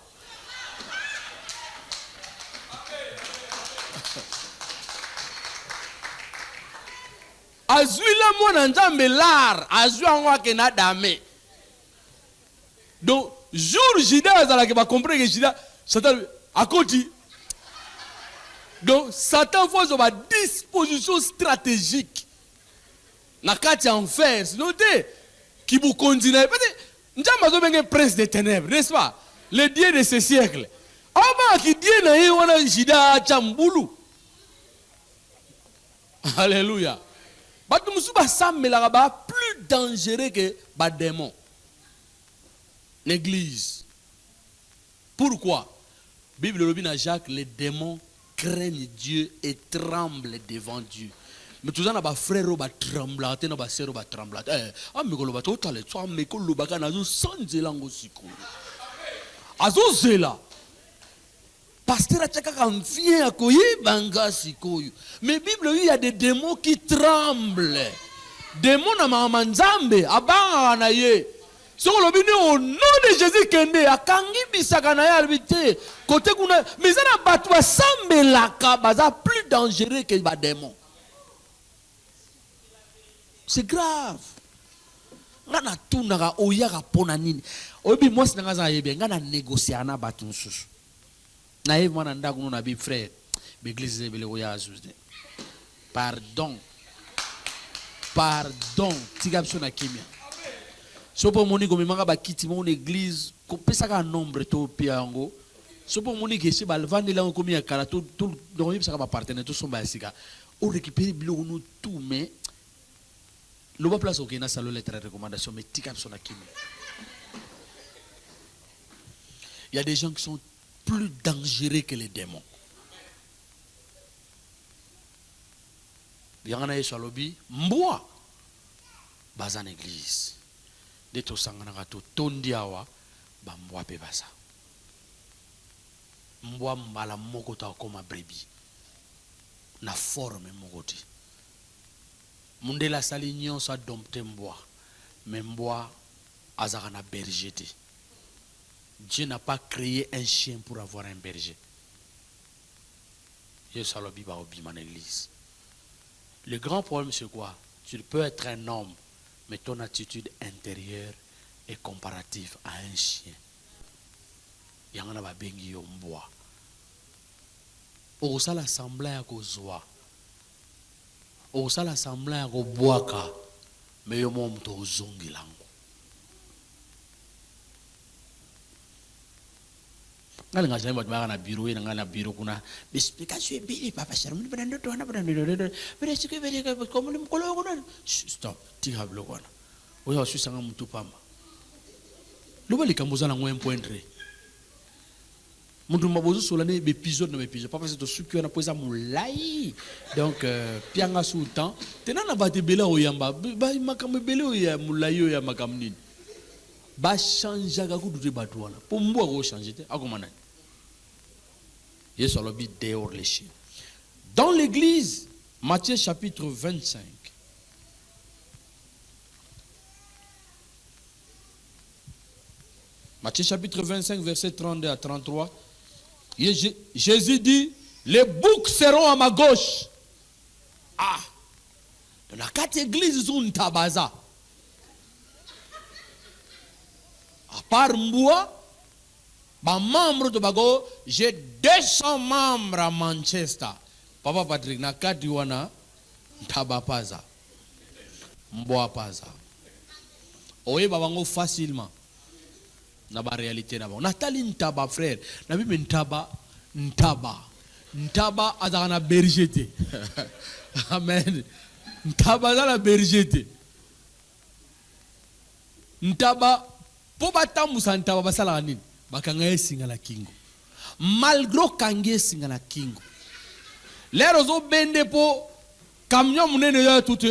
Speaker 2: Azui la mona nzambe lar, azui anwa kena dame. Donc, jour Jida, ça va comprendre que Jida, Satan, à côté. Donc, Satan fait une disposition stratégique. Na kati enfer, sinon qui vous continue. Nous avons un prince des ténèbres, n'est-ce pas? Le dieu de ce siècle. Avant qui dit na yé wana Jida Chambulu. Alléluia. Batu musuba samela ba plus dangereux que ba démon. L'église. Pourquoi? Bible le dit dans Jacques, les démons craignent Dieu et tremblent devant Dieu. Mais tout ça, nos frères ont tremblé, nos sœurs ont tremblé. Ah, mais qu'on va tout aller, soit mais qu'on le baga nazo sans zélango siko. Azo zéla. Pasteur a tchaka vient à koye banga siko. Mais Bible il y a des démons qui tremblent. Démons na mamanzambe abanga na ye. Sur le bini au nom de Jésus kende akangi bisaka na ya albité. Côté kuna mais ça na batwa sambe laka baza plus dangereux que les démons. C'est grave. Ngana tunaka oyaka pona nini. Obi moi sinanga za yebe ngana négocier na batu nsusu. Na yebe mwana ndaku na bi frère. L'église ebele oya azuzde. Pardon. Pardon. Tigapso na kimia. Sopo moni ko mimanga ba kiti mon église ko pesa ka nombre to piango. Sopo moni ke se balvandi la ko mi akala tout donc yeba ka partenaire tout son ba sika. On récupère bilo no tout mais le bas place au salon lettre de recommandation, mais tika son akim. Il y a des gens qui sont plus dangereux que les démons. Il y en a sur lobby, moi, bazan église. De to sangana to tondiawa, ba moi pe basa. Moi mbala moko ta comme brebis. Na forme mokoti. Mundela salignon sa dompte mboa. Mais mboa azarana berger. Dieu n'a pas créé un chien pour avoir un berger. L'église. Le grand problème c'est quoi? Tu peux être un homme, mais ton attitude intérieure est comparative à un chien. Yangana ba bengi yo mboa. O sala semblant à kozwa. O sala semblant ko boaka mais yo mom to zongi lango ngale ngajana ba na bureau ina ngana bureau kuna explication bi papa charmuni bana ndo na bana ndo bere sike bere ko mo ko kuna stop ti hablo kuna o ya susanga mutu pamba loba likamboza na ngwe point3 mundu mabozo solane be épisode na épisode papa c'est to suki na poza mulai donc pianga sous temps tena na bate bela oyamba ba makambe bela oya mulai oya makamnini ba changer ka kudu te batu wana po mbo ko changer te akomana Yesu alobi dehors les chiens. Dans l'église Matthieu chapitre 25 Matthieu chapitre 25 verset 32 à 33 Jésus dit, les boucs seront à ma gauche. Ah, dans la quatre églises sont tabaza. À part moi, ma membre de Bago, j'ai 200 membres à Manchester. Papa Patrick, na quatre wana tabapaza, mboa paza. Oye babango facilement. Na ba réalité na ba natali ntaba frère na bi ntaba azana bergete amen ntaba za la bergete ntaba po batamusa ntaba basala nini bakanga esinga la kingo malgré kange singa la kingo lero zo bende po camion munene ya tout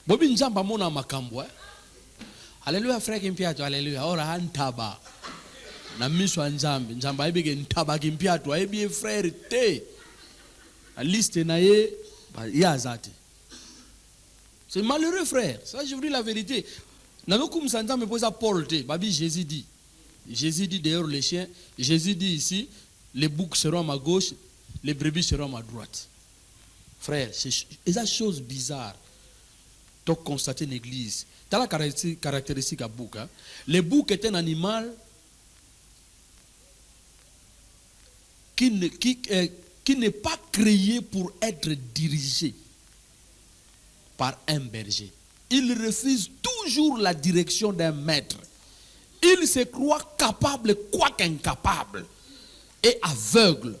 Speaker 2: Bobi njamba mona makambo Alléluia frère kimpiato alléluia ora antaba na miso njambe njamba ibege ntaba kimpiato ebi frère te a liste na ye ya zati. C'est malheureux frère, ça je vous dis la vérité. Na comme ça me pose à Paul te babi Jésus dit dehors les chiens, Jésus dit ici les boucs seront à ma gauche, les brebis seront à ma droite. Frère, c'est une chose bizarre. Tu as constaté une église. Tu as la caractéristique à bouc. Hein? Le bouc est un animal qui n'est pas créé pour être dirigé par un berger. Il refuse toujours la direction d'un maître. Il se croit capable, quoique incapable, et aveugle.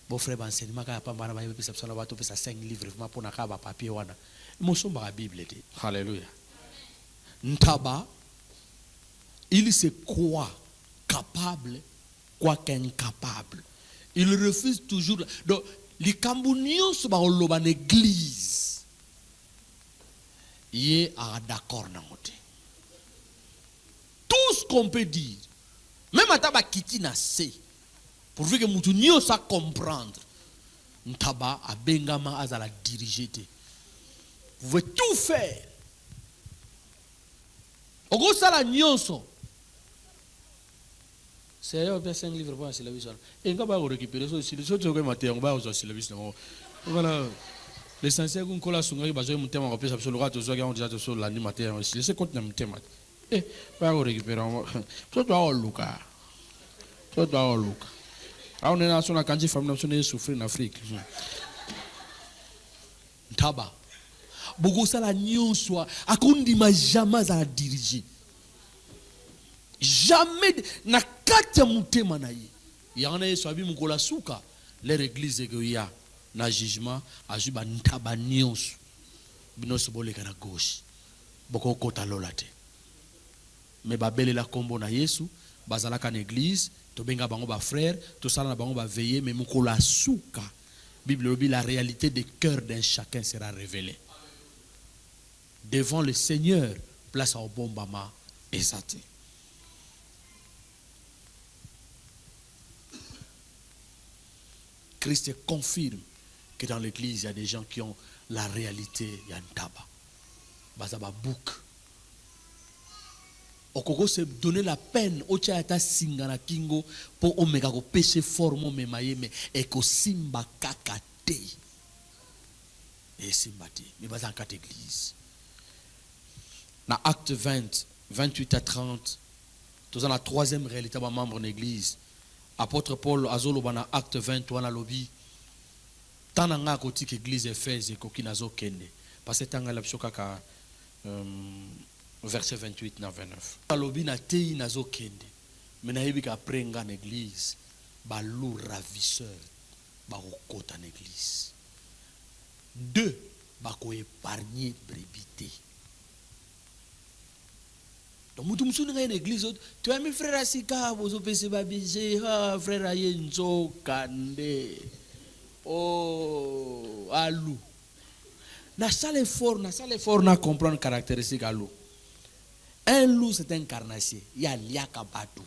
Speaker 2: Bon frère, enseignement quand pas mal, il y a 5 livres pour na kaba papier wana. Mo somba la Bible dit. Alléluia. Ntaba, il se croit capable, quoique incapable. Il refuse toujours. Donc, les Cambonions sont dans l'église. Il est d'accord dans le tout ce qu'on peut dire, même à taba kiti na se, pourvu que mutu nyo sa comprendre, ntaba a bengama azala diriger. Vous pouvez tout faire. Ogo sala nyonso. C'est là, il y a 5 livres pour la syllabus. Et quand on récupère ça, si les autres ont maté, on va aux syllabus. Voilà. L'essentiel, qu'on colle à son gars, il va jouer mon thème en repère, ça le rate aux autres, on dit à sur l'animateur. Si les comptes n'aiment thème. Eh, va récupérer. Toi, tu as un look. Toi, tu as un look. On est dans la candidature femme, on est souffrir en Afrique. Tabac. Beaucoup ça la nion soit. À qu'on dit ma jamais à diriger. Jamais na katia mutema na ye. Yana yesu abi mukola suka leur église que ya na jugement ajuba ntaba nyonso binoso boleka na gauche boko kota lolate mais babele la kombo na yesu bazalaka na église to benga bango ba frère to sala na bango ba veiller mais mukola suka Bible dit la réalité des cœurs d'un chacun sera révélée devant le Seigneur place au bombama exalté. Christ confirme que dans l'église, il y a des gens qui ont la réalité, il y a un tabac. Bazaba bouk. Okoko se donner la peine, ocha ata singana kingo, pour omega ko péché formo me mayeme, et ko simba kakate. Et simbati, mais bazan kat église. Dans acte 20, 28 à 30, tout dans la troisième réalité, ba membre de l'église. Apôtre Paul azolo bana acte 23 na lobi tananga koti que église Éphèse ko kinazo kende parce que tanga la psoka ka verset 28 na 29 lobi na tei nazo kende mais na yebika prenga na église ba lou ravisseur ba kokota na église 2 ba ko épargner brébité. Donc, nous sommes dans une église, tu as mis frère Asika, vous avez fait babisé, frère Ayenzo, Kande, oh, Alou. N'a pas l'effort, n'a comprendre la caractéristique Alou. Un loup, c'est un carnassier, il y a l'Yakabatou.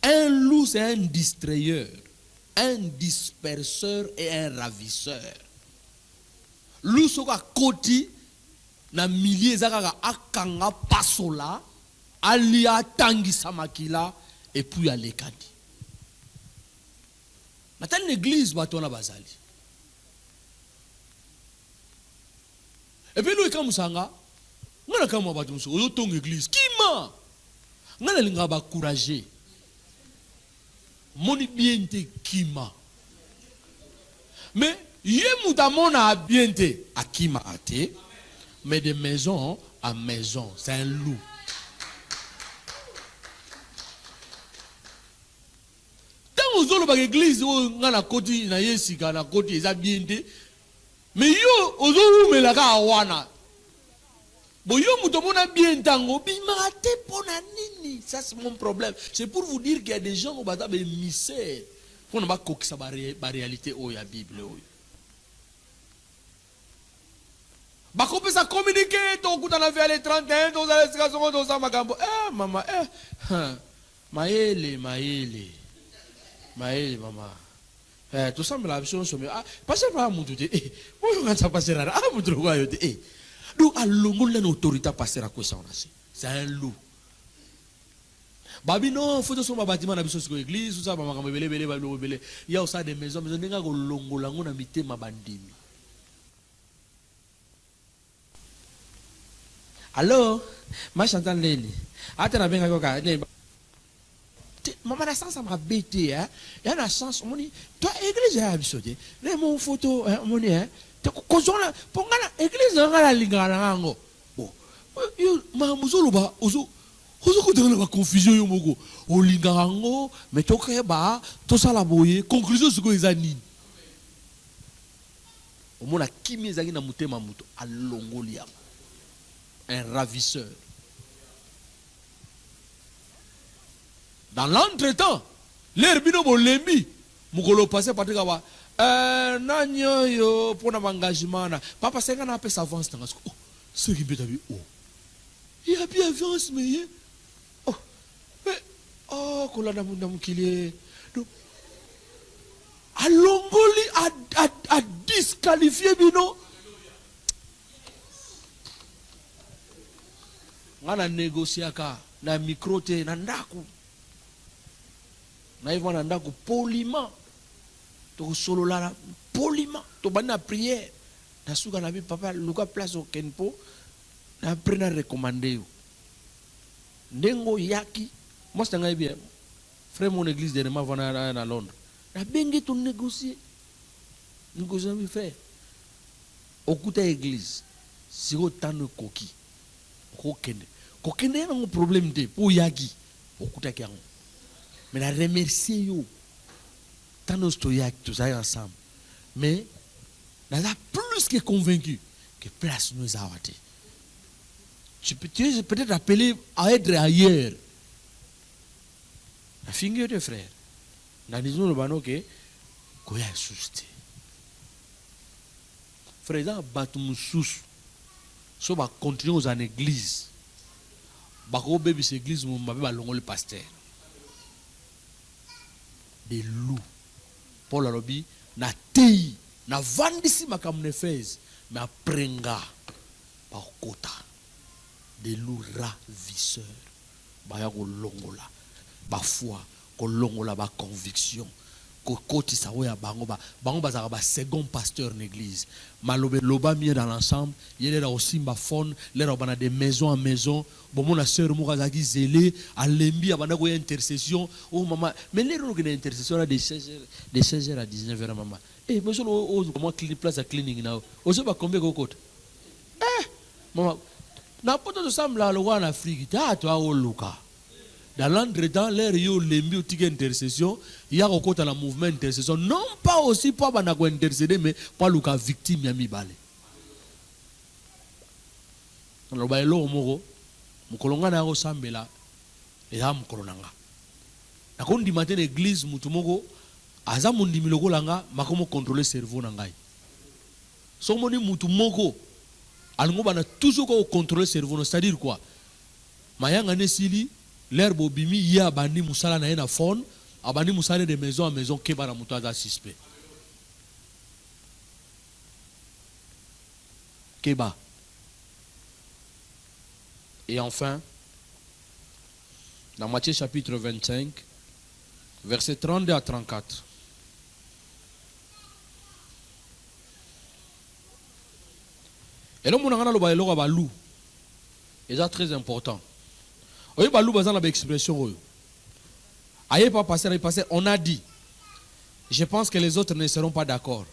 Speaker 2: Un loup, c'est un distrayeur, un disperseur et un ravisseur. Loup, c'est un côté. Na milliers zaka akanga pasola alia tangi samakila et puis alekadi natan l'église batona bazali et puis lui kamusanga ngana kama batu muso yo tong église kima ngana linga ba courager moni biente kima mais yemu damona biente akima ate. Mais de maison à maison, c'est un loup. Tant aux autres l'église, on a la côte, na yesika na côte, ils habitent. Mais yo, aux autres mais la kawana. Bon yo mutomona bien tango, bimate pona nini. Ça c'est mon problème. C'est pour vous dire qu'il y a des gens au batabe misère. On n'a pas coqué sa réalité au ya Bible. Bako peut ça communiquer, ton coup t'en as fait les 31, ton as les 40, ton as magambo. Eh maman, maïle, maman. Tout ça me l'a vision sur moi. Ah, passez par mon tout. Moi je regarde ça passer là. Ah mon truc quoi donc à l'ongol l'autorité passer à quoi ça on a. C'est un loup. Babi non, photo sur ma bâtiment na biso sur l'église, tout ça ba makambo belé. Il y a aussi des maisons nenga ko longola ngona mité mabandimi. Alors, ma chantant leli. Ata na benga ko ka. Maman na sens m'a bêté hein. Il y a la sens on dit toi église a biso de. Les mon photo on dit hein. Ko zona pongana église ngala lingana ngo. Bon. Yo ma muzolo ba ozo dans la confusion yo moko o lingango mais to keba to sala boye conclusion ce que les anines au mona kimi ezaki na mutema muto alongolia un ravisseur dans l'entretemps l'air bino bolembi mukolo passé patika ba nanyo yo pona engagement na papa senga na pe avance dans oh ce qui peut avoir oh il y a bien avance mais oh, kolana munda mukile. A longoli a disqualifié bino. Ngana négociaka na microte na ndaku. Na ivana ndaku poliment. To solo la poliment. To bana prière. Na suka na bi papa luka place au Kenpo. Na prena recommander yo. Ndengo yaki. Moi, c'est un bien. Frère, mon église de Rema va à Londres. La bengue ton négocier. Négocier, mes frères. Au coup de l'église, si vous avez un coquille, coquille, un problème de pour yagi. Au coup de l'église. Mais la remercier yo. Tant de stoyak, tout ça ensemble. Mais, nous sommes plus que convaincus que place nous a été. Tu peux peut-être appeler à être ailleurs. La figure de frère. Nous disons le bano que quoi est souci. Frère, dans batum sous, so va continuer aux église. Bako bébé cette église mon bébé balongo le pasteur. Des loups. Paul a lobby na tei na vandisi makamne fez mais aprenga par kota. Des loups ravisseurs. Baya ko longola. Ba foi, ko longola ba conviction, ko koti sa oya bango za ba second pasteur en église. Malobe loba mieux dans l'ensemble, il y a aussi ba phone, les robana de maison en maison, bon mon sœur moukazaki zélé, à lembi abana ko intercession, oh maman, mais les ro que intercession là de 16h à 19h maman. Eh monsieur o comment clinique place à cleaning now. Ozo ba combien ko kote? Maman, na poto to sambla lo en Afrique, ta toi o luka. Dans l'entretemps, l'air yo lembi ou tige intercession, il y a encore la mouvement intercession. Non pas aussi pour intercéder, mais pour le cas victime yami balé. Alors bah lo moko, mukolonga na ko sambela, et ha mukolonanga. Na ko ndi matin église mutu moko, aza mundi miloko langa, makomo contrôler cerveau nangai. So moni mutu moko, alongo bana toujours ko contrôler cerveau, c'est-à-dire quoi? Mayanga nesili l'herbe bimi ya abandi musala na ena phone abandi musala de maison à maison keba na mutu aza suspect keba. Et enfin dans Matthieu chapitre 25 versets 32 à 34 et là mon ngana lo ba eloko ba lou c'est très important. Oui, balou bazan la expression. Aïe pas passer, on a dit. Je pense que les autres ne seront pas d'accord.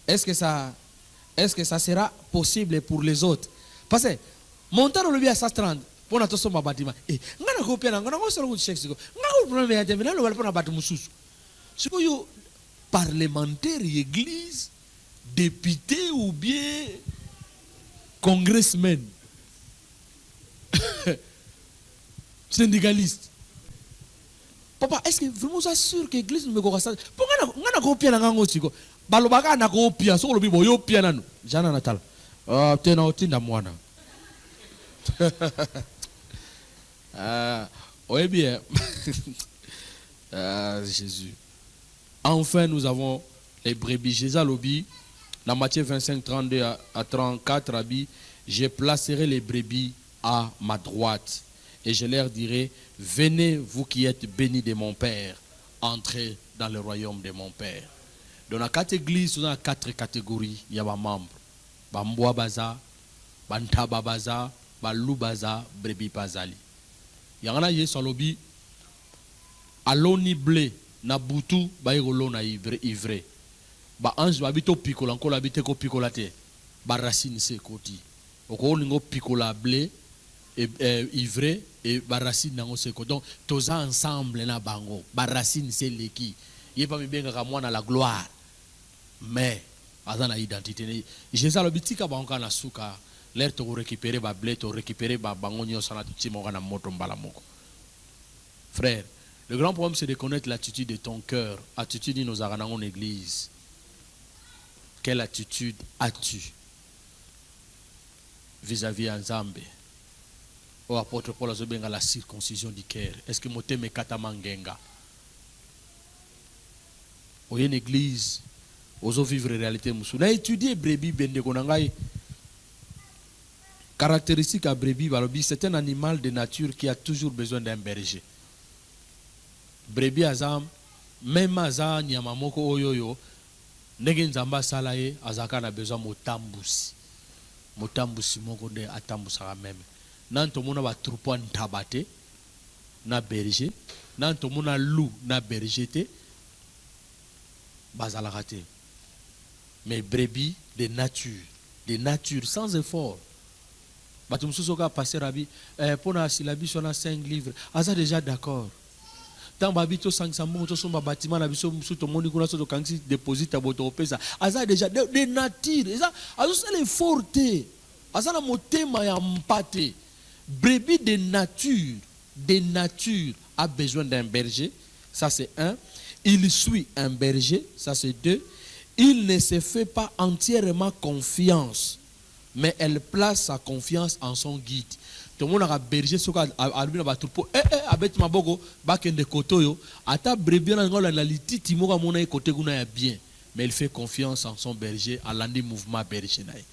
Speaker 2: Est-ce que ça sera possible pour les autres? Parce que montant le bien à 130 pour notre somme bâtiment. Et ngana copie ngana ko solo chèque. Ngana problème ya temena le balpona bâtiment sous. Ce que yo parlementaire, église, député ou bien congressman. Syndicaliste. Papa, est-ce que vraiment ça sûr que l'église me gosse ça? Pourquoi on a copié la gango tiko? Balobaka na copié, so lo bibo yo pia nanu. Jana natal. Tena otinda mwana. Oui bien. Jésus. Enfin, nous avons les brebis. Jésus lobby dans Matthieu 25 32 à 34 rabbi, je placerai les brebis à ma droite et je leur dirai, venez vous qui êtes bénis de mon Père, entrez dans le royaume de mon Père. Dans la 4 églises, on a 4 catégories, il y a des membres. Bamboa baza, bantaba baza, balou baza, brebi bazali. Il y en a qui sont lobby, aloni blé, na butu, ba yolo na ivre. Ba ange babito picola, encore l'habité ko picolate, ba racine se koti. Oko ningo picola blé, ivre, et ba racine nango se koti. Donc, tous ensemble na bango, ba racine se leki. Il n'y a pas bien que la gloire. Mais, dans l'identité, Jésus a l'habitude de faire un souka. L'air de récupérer le blé, de récupérer le bangonio, frère, le grand problème c'est de connaître l'attitude de ton cœur. L'attitude de nos aranans en église. Quelle attitude as-tu vis-à-vis Nzambe? Au apôtre Paul a dit la circoncision du cœur. Est-ce que moté me katamangenga? Au une église, aux vivre réalité moussou. On a étudié brebis bende konangai. Caractéristique à brebis, c'est un animal de nature qui a toujours besoin d'un berger. Brebis azam, même azam nyamamoko oyoyo, negen zamba salaye azaka na besoin motambusi. Motambusi moko de atambusa même. Nanto mona ba troupeau ntabate na berger, nanto mona loup na berger te. Bazalakate. Mais brebis de nature sans effort. Batumsusoka passer rabi pour na silabi sona 5 livres. Aza déjà d'accord. Tant babito 500 moto somba bâtiment na biso musu to moni kuna so to kangi déposit à boto pesa. Aza déjà de nature. Aza c'est l'effort te. Aza na motema ya mpate. Brebis de nature a besoin d'un berger. Ça c'est 1. Il suit un berger, ça c'est 2. Il ne se fait pas entièrement confiance, mais elle place sa confiance en son guide. Tout le monde a berger, ce qu'on a vu dans le troupeau. Abet mabogo, bakende kotoyo, ata brebis na ngola na lititi moga mona côté guna ya bien, mais il fait confiance en son berger, à l'andi mouvement berger naï.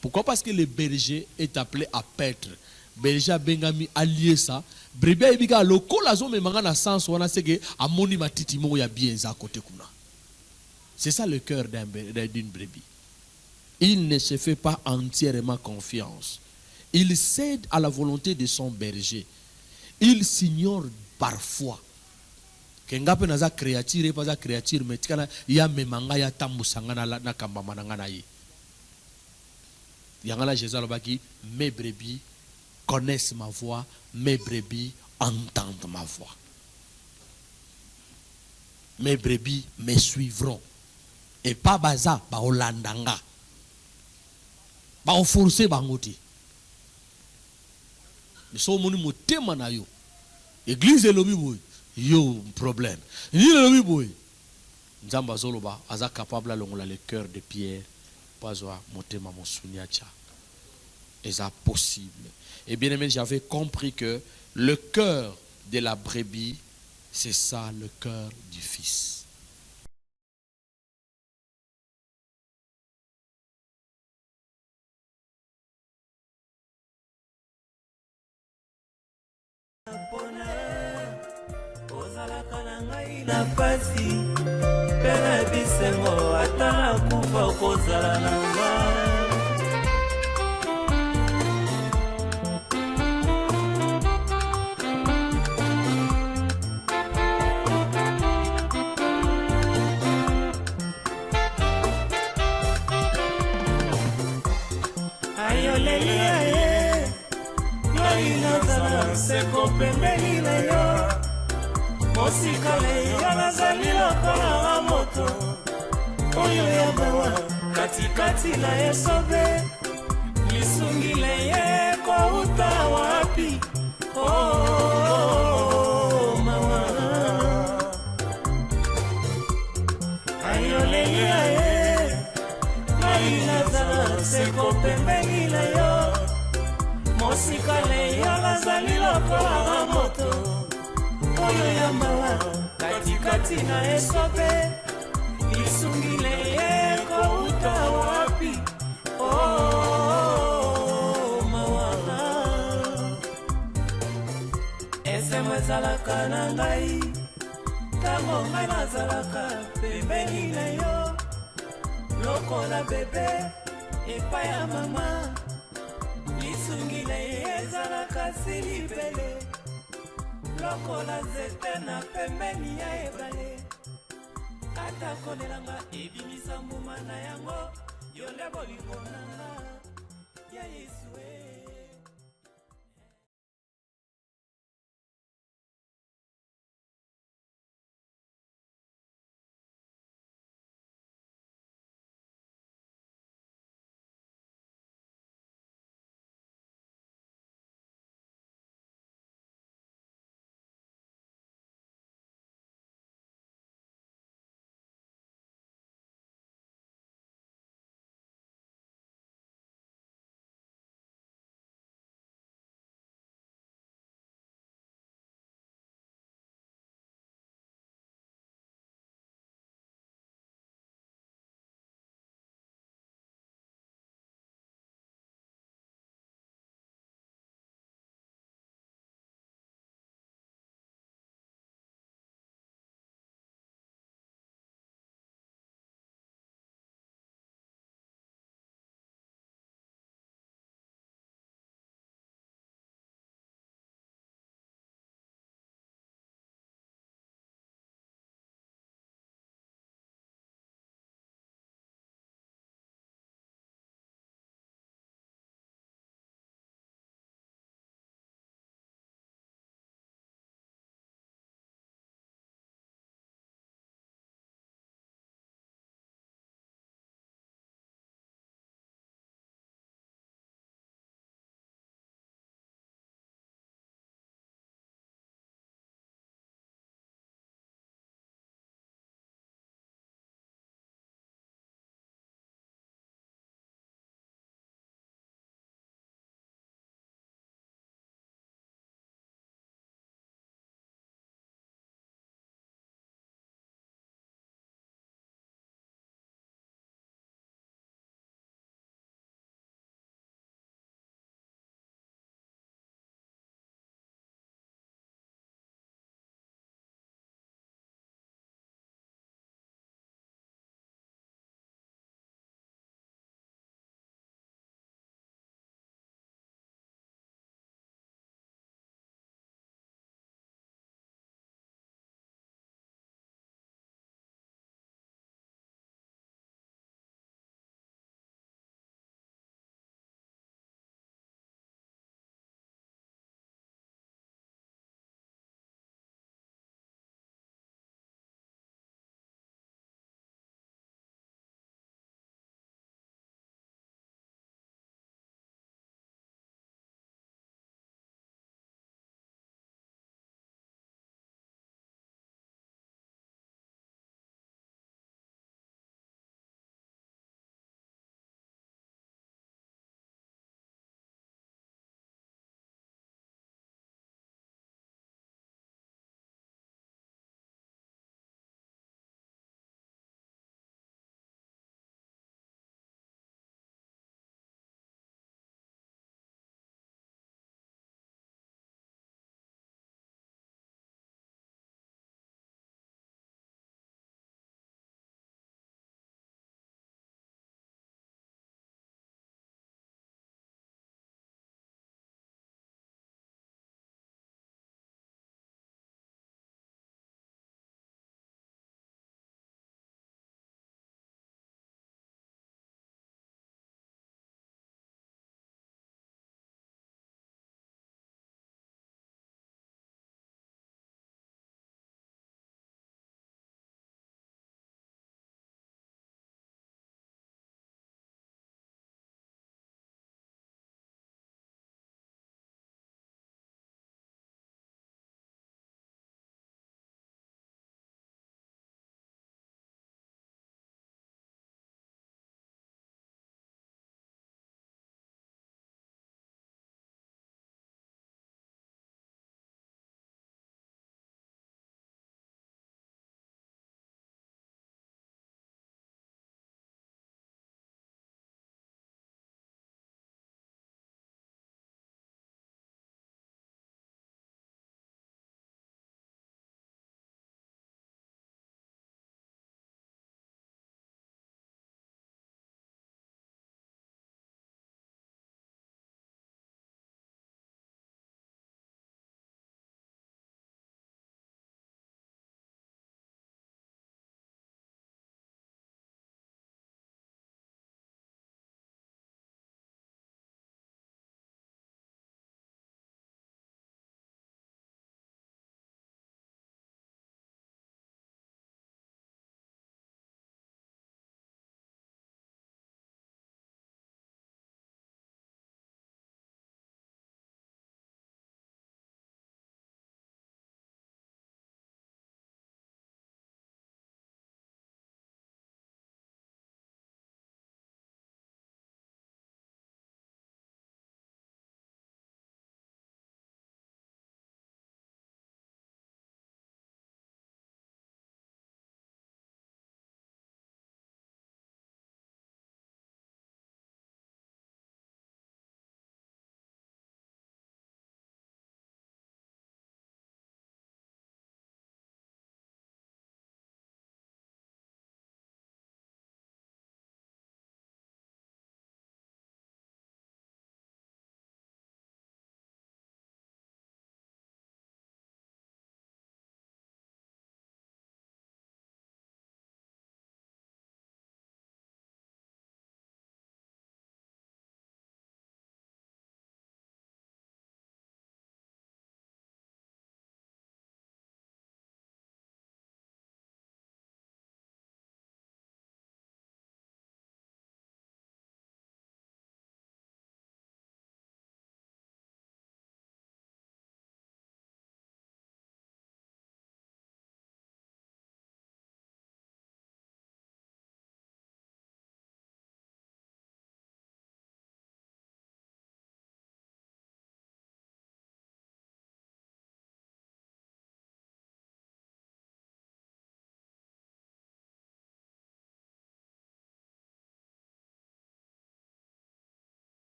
Speaker 2: Pourquoi? Parce que le berger est appelé à paître. Berger bengami allié ça. Brebis ebika loko la zone manga na sens wana seke amoni matiti mo ya bien za côté kuna. C'est ça le cœur d'une brebis. Il ne se fait pas entièrement confiance. Il cède à la volonté de son berger. Il s'ignore parfois. Kengape na za créature pas za créature mais tikana ya memanga ya tambusanga na kamba mananga na ye. Yangala Jésus alobaki mes brebis connaissent ma voix, mes brebis entendent ma voix. Mes brebis me suivront. Et pas baza, ba olandanga. Ba forcer bangoti. Nous sommes motema na yo. Église elobi boy, yo problème. Ni elobi boy. Nzamba zoloba aza capable longola le cœur de Pierre. Pas oa motema mosuniacha. Et ça possible. Et bien aimé, j'avais compris que le cœur de la brebis, c'est ça le cœur du Fils.
Speaker 1: Katikati na esobe lisungile ye ko utawapi oh mama ayolele ye maina za seko pembeni na yo mosikale ya lazali lokola moto oyo ya mawa katikati na esobe lisungile ye ko utawapi oh mawana motema ezalaka na ngai ntango ngai nazalaka pembeni na yo lokola bebe epai ya mama lisungi na ye ezalaka silibele lokola nzete na pembeni ya ebale ata kolelanga ebimisa mbuma na yango yo nde bolingo nanga ya Yesu.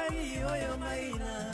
Speaker 1: ngai oyo ngai na